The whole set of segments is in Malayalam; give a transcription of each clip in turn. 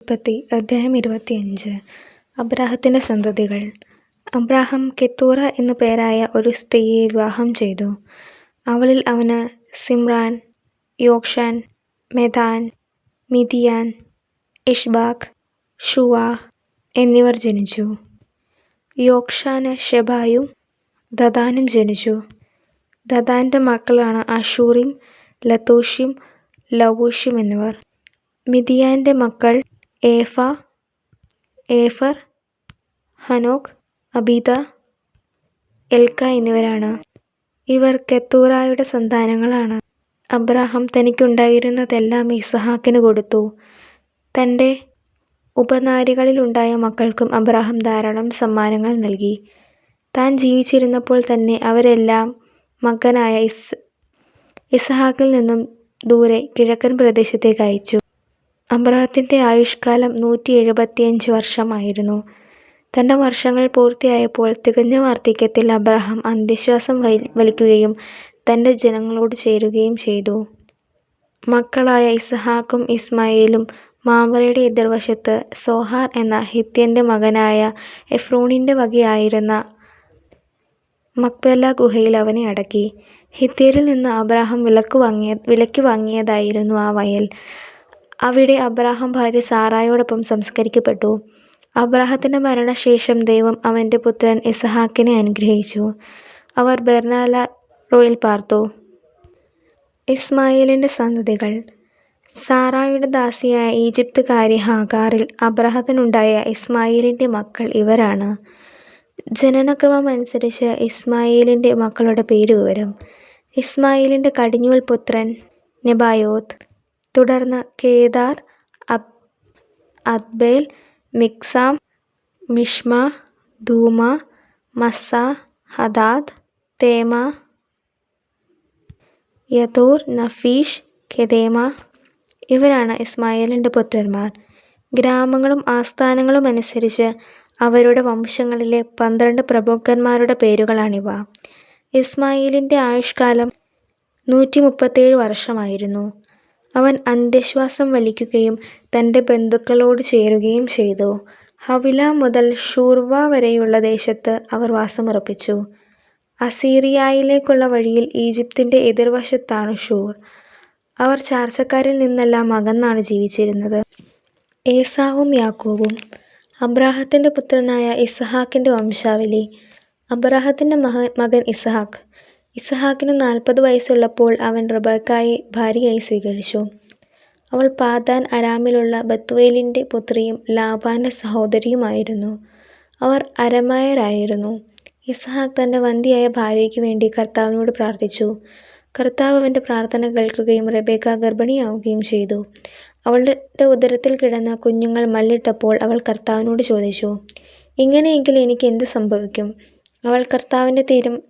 ഉൽപ്പത്തി അധ്യായം 25. അബ്രാഹത്തിന്റെ സന്തതികൾ. അബ്രാഹാം കെത്തൂറ എന്നു പേരായ ഒരു സ്ത്രീയെ വിവാഹം ചെയ്തു. അവളിൽ അവന് സിമ്രാൻ, യോക്ഷാൻ, മെദാൻ, മിദിയാൻ, ഇഷ്ബാക്ക്, ഷൂവാഹ് എന്നിവർ ജനിച്ചു. യോക്ഷാന് ഷെബായും ദദാനും ജനിച്ചു. ദദാന്റെ മക്കളാണ് അഷൂറിം, ലത്തൂഷിം, ലവൂഷിം എന്നിവർ. മിദിയാന്റെ മക്കൾ ഏഫർ, ഹനോക്ക്, അബീദ, എൽക്ക എന്നിവരാണ്. ഇവർ കെത്തൂറായുടെ സന്താനങ്ങളാണ്. അബ്രാഹാം തനിക്കുണ്ടായിരുന്നതെല്ലാം ഇസഹാക്കിന് കൊടുത്തു. തന്റെ ഉപനാരികളിലുണ്ടായ മക്കൾക്കും അബ്രാഹാം ധാരാളം സമ്മാനങ്ങൾ നൽകി. താൻ ജീവിച്ചിരുന്നപ്പോൾ തന്നെ അവരെല്ലാം മകനായ ഇസഹാക്കിൽ നിന്നും ദൂരെ കിഴക്കൻ പ്രദേശത്തേക്ക് അയച്ചു. അബ്രാഹത്തിന്റെ ആയുഷ്കാലം 175 വർഷമായിരുന്നു. തന്റെ വർഷങ്ങൾ പൂർത്തിയായപ്പോൾ തികഞ്ഞ വാർദ്ധക്യത്തിൽ അബ്രാഹാം അന്ത്യശ്വാസം വലിക്കുകയും തന്റെ ജനങ്ങളോട് ചേരുകയും ചെയ്തു. മക്കളായ ഇസഹാക്കും ഇസ്മായേലും മാമറയുടെ എതിർവശത്ത് സോഹാർ എന്ന ഹിത്യന്റെ മകനായ എഫ്രോണിന്റെ വകയായിരുന്ന മക്പേല ഗുഹയിൽ അവനെ അടക്കി. ഹിത്യരിൽ നിന്ന് അബ്രാഹാം വിലയ്ക്ക് വാങ്ങിയതായിരുന്നു ആ വയൽ. അവിടെ അബ്രാഹാം ഭാര്യ സാറായോടൊപ്പം സംസ്കരിക്കപ്പെട്ടു. അബ്രാഹത്തിന്റെ മരണശേഷം ദൈവം അവന്റെ പുത്രൻ ഇസഹാക്കിനെ അനുഗ്രഹിച്ചു. അവർ ബെർനാലറോയിൽ പാർത്തു. ഇസ്മായേലിന്റെ സന്തതികൾ. സാറായുടെ ദാസിയായ ഈജിപ്തുകാരി ഹാഗാറിൽ അബ്രാഹത്തിനുണ്ടായ ഇസ്മായേലിന്റെ മക്കൾ ഇവരാണ്. ജനനക്രമം അനുസരിച്ച് ഇസ്മായേലിന്റെ മക്കളുടെ പേരുവിവരം. ഇസ്മായേലിന്റെ കടിഞ്ഞൂൽ പുത്രൻ നെബായോത്ത്, തുടർന്ന് കേദാർ, അദ്ബേൽ, മിക്സാം, മിഷ്മ, ദൂമ, മസ്സ, ഹദാദ്, തേമ, യതൂർ, നഫീഷ്, കെദേമ. ഇവരാണ് ഇസ്മായേലിന്റെ പുത്രന്മാർ. ഗ്രാമങ്ങളും ആസ്ഥാനങ്ങളും അനുസരിച്ച് അവരുടെ വംശങ്ങളിലെ 12 പ്രഭുക്കന്മാരുടെ പേരുകളാണിവ. ഇസ്മായേലിന്റെ ആയുഷ്കാലം 137 വർഷമായിരുന്നു. അവൻ അന്ത്യശ്വാസം വലിക്കുകയും തന്റെ ബന്ധുക്കളോട് ചേരുകയും ചെയ്തു. ഹവില മുതൽ ഷൂർവ വരെയുള്ള ദേശത്ത് അവർ വാസമുറപ്പിച്ചു. അസീറിയയിലേക്കുള്ള വഴിയിൽ ഈജിപ്തിന്റെ എതിർവശത്താണ് ഷൂർ. അവർ ചാർച്ചക്കാരിൽ നിന്നെല്ലാം അകന്നാണ് ജീവിച്ചിരുന്നത്. ഏസാവും യാക്കോബും. അബ്രാഹത്തിന്റെ പുത്രനായ ഇസഹാക്കിന്റെ വംശാവലി. അബ്രാഹത്തിന്റെ മകൻ ഇസഹാക്ക്. ഇസഹാക്കിന് 40 വയസ്സുള്ളപ്പോൾ അവൻ റിബെക്കായെ ഭാര്യയായി സ്വീകരിച്ചു. അവൾ പാദാൻ അരാമിലുള്ള ബത്തുവേലിന്റെ പുത്രിയും ലാബാന്റെ സഹോദരിയുമായിരുന്നു. അവർ അരമായരായിരുന്നു. ഇസഹാക്ക് തന്റെ വന്ധ്യയായ ഭാര്യയ്ക്ക് വേണ്ടി കർത്താവിനോട് പ്രാർത്ഥിച്ചു. കർത്താവ് അവന്റെ പ്രാർത്ഥന കേൾക്കുകയും റെബേക്ക ഗർഭിണിയാവുകയും ചെയ്തു. അവളുടെ ഉദരത്തിൽ കിടന്ന കുഞ്ഞുങ്ങൾ മല്ലിട്ടപ്പോൾ അവൾ കർത്താവിനോട് ചോദിച്ചു, ഇങ്ങനെയെങ്കിൽ എനിക്ക് എന്ത് സംഭവിക്കും? അവൾ കർത്താവിന്റെ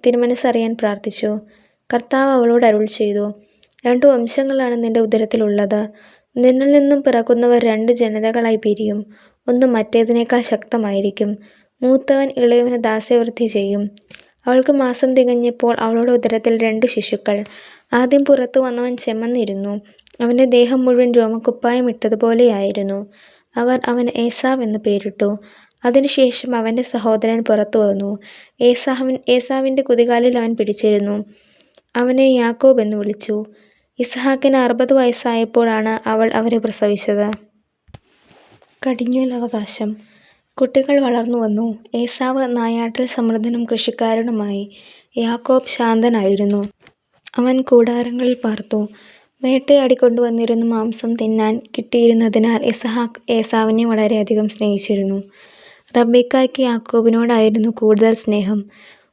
തിരുമനസ്സറിയാൻ പ്രാർത്ഥിച്ചു. കർത്താവ് അവളോട് അരുൾ ചെയ്തു, 2 വംശങ്ങളാണ് നിന്റെ ഉദരത്തിലുള്ളത്. നിന്നിൽ നിന്നും പിറക്കുന്നവർ 2 ജനതകളായി പിരിയും. ഒന്ന് മറ്റേതിനേക്കാൾ ശക്തമായിരിക്കും. മൂത്തവൻ ഇളയവന് ദാസ്യവൃത്തി ചെയ്യും. അവൾക്ക് മാസം തികഞ്ഞപ്പോൾ അവളുടെ ഉദരത്തിൽ 2 ശിശുക്കൾ. ആദ്യം പുറത്തു വന്നവൻ ചെമന്നിരുന്നു. അവന്റെ ദേഹം മുഴുവൻ രോമക്കുപ്പായം ഇട്ടതുപോലെയായിരുന്നു. അവർ അവന് ഏസാവ് എന്ന് പേരിട്ടു. അതിനുശേഷം അവന്റെ സഹോദരൻ പുറത്തു വന്നു. ഏസാവിന്റെ കുതികാലിൽ അവൻ പിടിച്ചിരുന്നു. അവനെ യാക്കോബ് എന്ന് വിളിച്ചു. ഇസഹാക്കിന് 60 വയസ്സായപ്പോഴാണ് അവൾ അവരെ പ്രസവിച്ചത്. കടിഞ്ഞൂൽ അവകാശം. കുട്ടികൾ വളർന്നു വന്നു. ഏസാവ് നായാട്ടിൽ സമൃദ്ധനും കൃഷിക്കാരനുമായി. യാക്കോബ് ശാന്തനായിരുന്നു. അവൻ കൂടാരങ്ങളിൽ പാർത്തു. വേട്ടയാടിക്കൊണ്ടുവന്നിരുന്ന മാംസം തിന്നാൻ കിട്ടിയിരുന്നതിനാൽ ഇസഹാക്ക് ഏസാവിനെ വളരെയധികം സ്നേഹിച്ചിരുന്നു. റബേക്കായ്ക്ക് യാക്കോബിനോടായിരുന്നു കൂടുതൽ സ്നേഹം.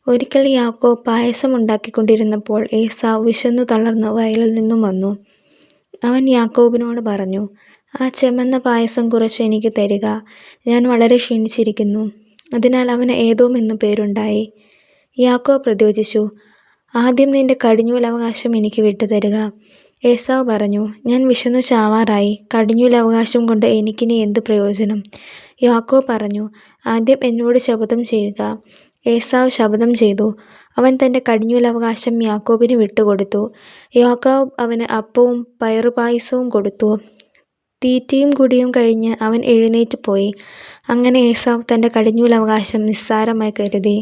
ഒരിക്കൽ യാക്കോബ് പായസം ഉണ്ടാക്കിക്കൊണ്ടിരുന്നപ്പോൾ ഏസാവ് വിശന്നു തളർന്ന് വയലിൽ നിന്നും വന്നു. അവൻ യാക്കോബിനോട് പറഞ്ഞു, ആ ചെമന്ന പായസം കുറച്ച് എനിക്ക് തരിക. ഞാൻ വളരെ ക്ഷീണിച്ചിരിക്കുന്നു. അതിനാൽ അവന് ഏദോം എന്നു പേരുണ്ടായി. യാക്കോബ് പ്രത്യുവചിച്ചു, ആദ്യം നിന്റെ കടിഞ്ഞൂലവകാശം എനിക്ക് വിട്ടുതരിക. ഏസാവ് പറഞ്ഞു, ഞാൻ വിശന്നു ചാവാറായി. കടിഞ്ഞൂലവകാശം കൊണ്ട് എനിക്കിനി എന്ത് പ്രയോജനം? യാക്കോബ് പറഞ്ഞു, ആദ്യം എന്നോട് ശപഥം ചെയ്യുക. ഏസാവ് ശപഥം ചെയ്തു. അവൻ തന്റെ കടിഞ്ഞൂലവകാശം യാക്കോബിന് വിട്ടുകൊടുത്തു. യാക്കോബ് അവന് അപ്പവും പയറുപായസവും കൊടുത്തു. തീറ്റയും കുടിയും കഴിഞ്ഞ് അവൻ എഴുന്നേറ്റ് പോയി. അങ്ങനെ ഏസാവ് തൻ്റെ കടിഞ്ഞൂലവകാശം നിസ്സാരമായി കരുതി.